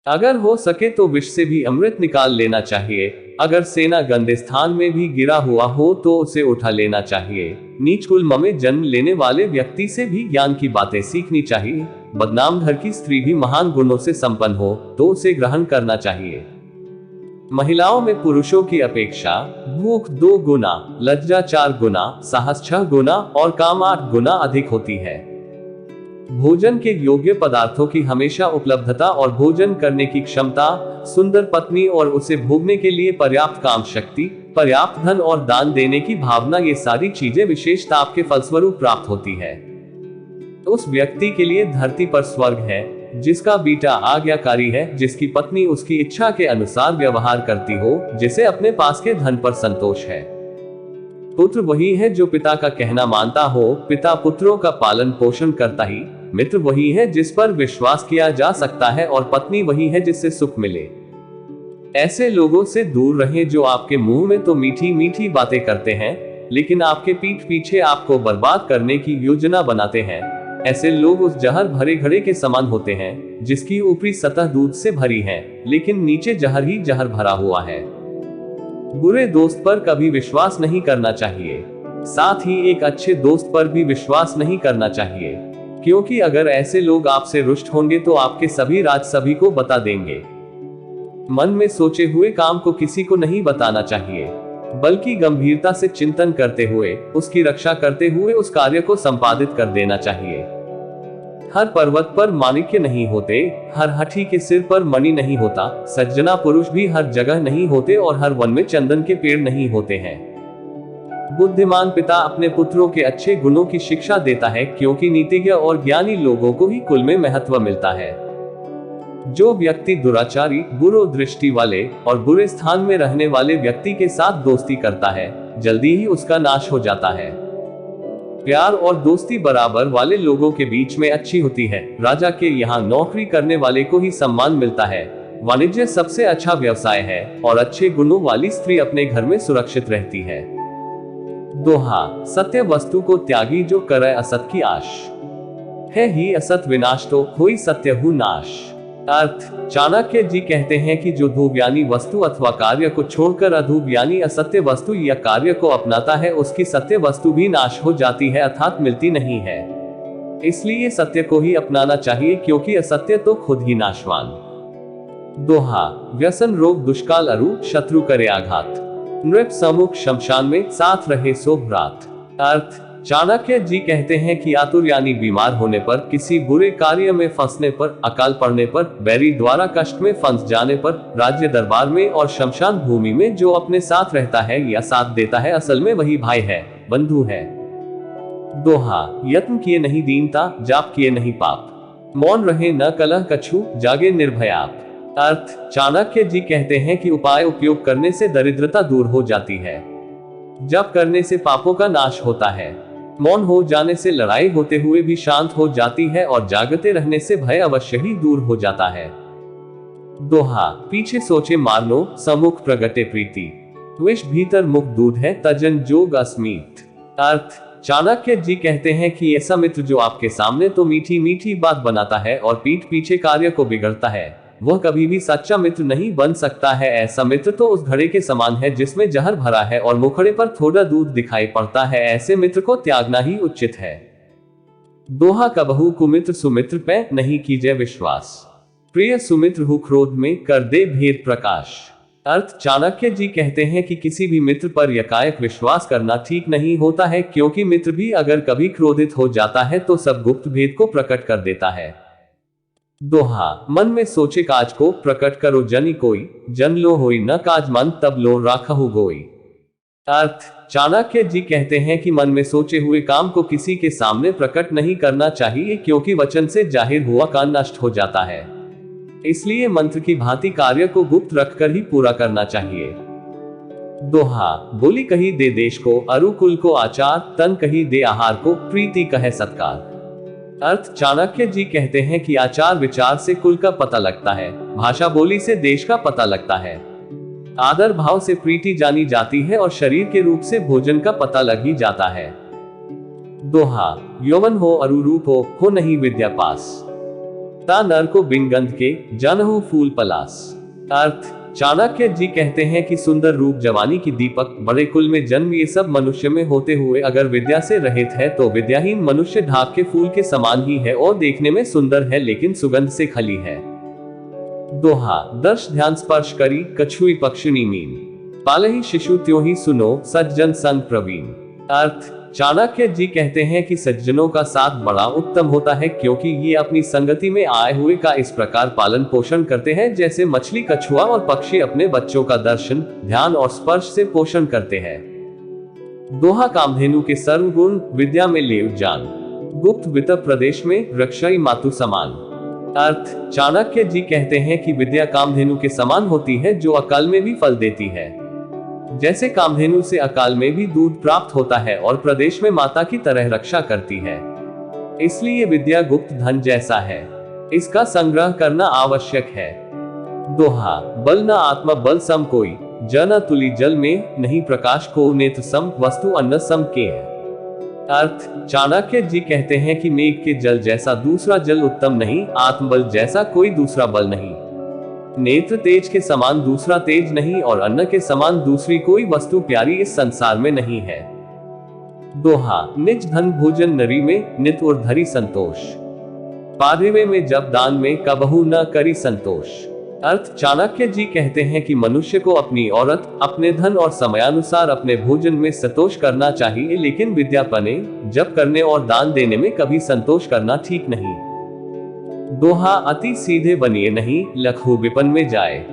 अगर हो सके तो विष से भी अमृत निकाल लेना चाहिए। अगर सेना गंदे स्थान में भी गिरा हुआ हो तो उसे उठा लेना चाहिए। नीच कुल में जन्म लेने वाले व्यक्ति से भी ज्ञान की बातें सीखनी चाहिए। बदनाम घर की स्त्री भी महान गुणों से संपन्न हो तो उसे ग्रहण करना चाहिए। महिलाओं में पुरुषों की अपेक्षा भूख 2 गुना, लज्जा 4 गुना, साहस 6 गुना और काम 8 गुना अधिक होती है। भोजन के योग्य पदार्थों की हमेशा उपलब्धता और भोजन करने की क्षमता, सुंदर पत्नी और उसे भोगने के लिए पर्याप्त काम शक्ति, पर्याप्त धन और दान देने की भावना, ये सारी चीजें विशेष ताप के फलस्वरूप प्राप्त होती है। तो उस व्यक्ति के लिए धरती पर स्वर्ग है जिसका बेटा आज्ञाकारी है, जिसकी पत्नी उसकी इच्छा के अनुसार व्यवहार करती हो, जिसे अपने पास के धन पर संतोष है। पुत्र वही है जो पिता का कहना मानता हो, पिता पुत्रों का पालन पोषण करता ही। मित्र वही है जिस पर विश्वास किया जा सकता है और पत्नी वही है जिससे सुख मिले। ऐसे लोगों से दूर रहें जो आपके मुंह में तो मीठी मीठी बातें करते हैं लेकिन आपके पीठ पीछे आपको बर्बाद करने की योजना बनाते हैं। ऐसे लोग उस जहर भरे घड़े के समान होते हैं जिसकी ऊपरी सतह दूध से भरी है लेकिन नीचे जहर ही जहर भरा हुआ है। बुरे दोस्त पर कभी विश्वास नहीं करना चाहिए, साथ ही एक अच्छे दोस्त पर भी विश्वास नहीं करना चाहिए, क्योंकि अगर ऐसे लोग आपसे रुष्ट होंगे तो आपके सभी राज सभी को बता देंगे। मन में सोचे हुए काम को किसी को नहीं बताना चाहिए, बल्कि गंभीरता से चिंतन करते हुए, उसकी रक्षा करते हुए उस कार्य को संपादित कर देना चाहिए। हर पर्वत पर माणिक्य नहीं होते, हर हठी के सिर पर मणि नहीं होता, सज्जना पुरुष भी हर जगह नहीं होते और हर वन में चंदन के पेड़ नहीं होते हैं। बुद्धिमान पिता अपने पुत्रों के अच्छे गुणों की शिक्षा देता है, क्योंकि नीतिज्ञ और ज्ञानी लोगों को ही कुल में महत्व मिलता है। जो व्यक्ति दुराचारी, बुरो दृष्टि वाले और बुरे स्थान में रहने वाले व्यक्ति के साथ दोस्ती करता है, जल्दी ही उसका नाश हो जाता है। प्यार और दोस्ती बराबर वाले लोगों के बीच में अच्छी होती है। राजा के यहाँ नौकरी करने वाले को ही सम्मान मिलता है। वाणिज्य सबसे अच्छा व्यवसाय है और अच्छे गुणों वाली स्त्री अपने घर में सुरक्षित रहती है। दोहा, सत्य वस्तु को त्यागी जो करे असत की आश, है ही असत विनाश तो होई सत्य हु नाश। अर्थ, चाणक्य जी कहते हैं कि जो धूव्यानी वस्तु अथवा कार्य को छोड़कर अधूव्यानी असत्य वस्तु या कार्य को अपनाता है उसकी सत्य वस्तु भी नाश हो जाती है, अर्थात मिलती नहीं है। इसलिए सत्य को ही अपनाना चाहिए, क्योंकि असत्य तो खुद ही नाशवान। दोहा, व्यसन रोग दुष्काल अरु शत्रु करे आघात, नृप सम्मुख शमशान में साथ रहे सो भ्रात। अर्थ, चाणक्य जी कहते हैं कि आतुर यानी बीमार होने पर, किसी बुरे कार्य में फंसने पर, अकाल पड़ने पर, बैरी द्वारा कष्ट में फंस जाने पर, राज्य दरबार में और शमशान भूमि में जो अपने साथ रहता है या साथ देता है, असल में वही भाई है, बंधु है। दोहा, यत्न किए नहीं दीनता, जाप किए नहीं पाप, मौन रहे न कलह कछु, जागे निर्भयाप। अर्थ, चाणक्य जी कहते हैं कि उपाय उपयोग करने से दरिद्रता दूर हो जाती है, जप करने से पापों का नाश होता है, मौन हो जाने से लड़ाई होते हुए भी शांत हो जाती है और जागते रहने से भय अवश्य ही दूर हो जाता है। दोहा, पीछे सोचे मारनो, सम्मुख प्रगटे प्रीति, विष भीतर मुख दूध है, तजन जोग अस्मीत। अर्थ, चाणक्य जी कहते हैं कि ऐसा मित्र जो आपके सामने तो मीठी मीठी बात बनाता है और पीठ पीछे कार्य को बिगड़ता है, वह कभी भी सच्चा मित्र नहीं बन सकता है। ऐसा मित्र तो उस घड़े के समान है जिसमें जहर भरा है और मुखड़े पर थोड़ा दूध दिखाई पड़ता है। ऐसे मित्र को त्यागना ही उचित है। दोहा, कबहू कुमित्र सुमित्र पे नहीं कीजिए विश्वास, प्रिय सुमित्र हु क्रोध में कर दे भेद प्रकाश। अर्थ, चाणक्य जी कहते हैं कि किसी भी मित्र पर एकाएक विश्वास करना ठीक नहीं होता है, क्योंकि मित्र भी अगर कभी क्रोधित हो जाता है तो सब गुप्त भेद को प्रकट कर देता है। दोहा, मन में सोचे काज को प्रकट करो जनि कोई, जन लो होई न काज मन तब लो राखहु गोई। अर्थ, चाणक्य जी कहते हैं कि मन में सोचे हुए काम को किसी के सामने प्रकट नहीं करना चाहिए, क्योंकि वचन से जाहिर हुआ काम नष्ट हो जाता है। इसलिए मंत्र की भांति कार्य को गुप्त रखकर ही पूरा करना चाहिए। दोहा, बोली कही दे देश को, अरु कुल को आचार, तन कही दे आहार को, प्रीति कहे सत्कार। अर्थ, चाणक्य जी कहते हैं कि आचार विचार से कुल का पता लगता है, भाषा बोली से देश का पता लगता है, आदर भाव से प्रीति जानी जाती है और शरीर के रूप से भोजन का पता लग ही जाता है। दोहा, यौवन हो अरु रूप हो नहीं विद्या पास, ता नर को बिन गंध के जानहु फूल पलास। अर्थ, चाणक्य जी कहते हैं कि सुंदर रूप, जवानी की दीपक, बड़े कुल में जन्म, ये सब मनुष्य में होते हुए अगर विद्या से रहित है तो विद्याहीन मनुष्य ढाक के फूल के समान ही है और देखने में सुंदर है लेकिन सुगंध से खली है। दोहा, दर्श ध्यान स्पर्श करी कछुई पक्षिणी मीन, पालहि शिशु त्यों ही सुनो सज्जन संग प्रवीण। अर्थ, चाणक्य जी कहते हैं कि सज्जनों का साथ बड़ा उत्तम होता है क्योंकि ये अपनी संगति में आए हुए का इस प्रकार पालन पोषण करते हैं जैसे मछली, कछुआ और पक्षी अपने बच्चों का दर्शन, ध्यान और स्पर्श से पोषण करते हैं। दोहा, कामधेनु के सर्वगुण विद्या में ले जान, गुप्त वित्त प्रदेश में रक्षाई मातु समान। अर्थ, चाणक्य जी कहते हैं कि विद्या कामधेनु के समान होती है जो अकाल में भी फल देती है। जैसे कामधेनु से अकाल में भी दूध प्राप्त होता है और प्रदेश में माता की तरह रक्षा करती है, इसलिए विद्या गुप्त धन जैसा है, इसका संग्रह करना आवश्यक है। दोहा, बल न आत्मा बल सम कोई, जन तुली जल में नहीं प्रकाश को नेत्र सम, वस्तु अन्न सम के है। अर्थ, चाणक्य जी कहते हैं कि मेघ के जल जैसा दूसरा जल उत्तम नहीं, आत्मबल जैसा कोई दूसरा बल नहीं, नेत्र तेज के समान दूसरा तेज नहीं और अन्न के समान दूसरी कोई वस्तु प्यारी इस संसार में नहीं है। दोहा, निज धन भोजन नरी में, नित और धरी संतोष, पारिवे में जब दान में कबहू न करी संतोष। अर्थ, चाणक्य जी कहते हैं कि मनुष्य को अपनी औरत, अपने धन और समयानुसार अपने भोजन में संतोष करना चाहिए लेकिन विद्यापने जब करने और दान देने में कभी संतोष करना ठीक नहीं। दोहा, अति सीधे बनिए नहीं, लखु विपन में जाए,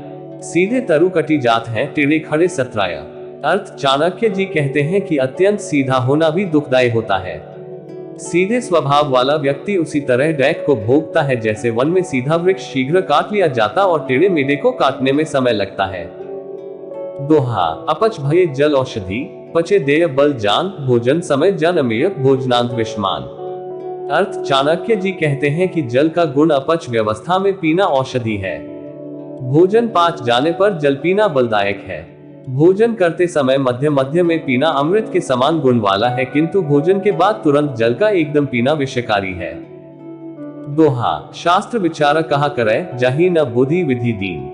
सीधे तरु कटी जात है, टेढ़े खड़े सतराया। अर्थ, चाणक्य जी कहते हैं कि अत्यंत सीधा होना भी दुखदायी होता है। सीधे स्वभाव वाला व्यक्ति उसी तरह डैक को भोगता है जैसे वन में सीधा वृक्ष शीघ्र काट लिया जाता और टेढ़े मेढ़े को काटने में समय लगता है। दोहा, अपच भये जल औषधि, पचे देय बल जान, भोजन समय जन अमेय, भोजनांत विषमान। अर्थ, चाणक्य जी कहते हैं कि जल का गुण अपच व्यवस्था में पीना औषधि है, भोजन पाच जाने पर जल पीना बलदायक है। भोजन करते समय मध्य मध्य में पीना अमृत के समान गुण वाला है किंतु भोजन के बाद तुरंत जल का एकदम पीना विषकारी है। दोहा, शास्त्र विचारक कहा करे, जाहि न बुद्धि विधि दीन,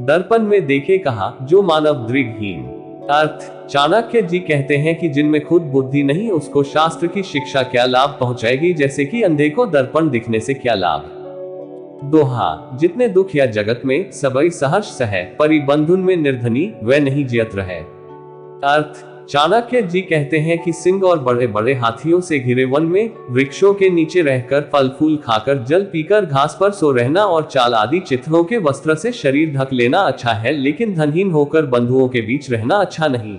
दर्पण में देखे कहा जो मानव दृढ़हीन। अर्थ, चाणक्य जी कहते हैं कि जिनमें खुद बुद्धि नहीं उसको शास्त्र की शिक्षा क्या लाभ पहुंचाएगी, जैसे कि अंधे को दर्पण दिखने से क्या लाभ। दोहा, जितने दुख या जगत में सबई सहर्ष सहे, परि बंधुन में निर्धनी वह नहीं जियत रहे। अर्थ, चाणक्य जी कहते हैं कि सिंह और बड़े बड़े हाथियों से घिरे वन में वृक्षों के नीचे रहकर फल फूल खाकर जल पीकर घास पर सो रहना और चाल आदि चित्रों के वस्त्र से शरीर ढक लेना अच्छा है लेकिन धनहीन होकर बंधुओं के बीच रहना अच्छा नहीं।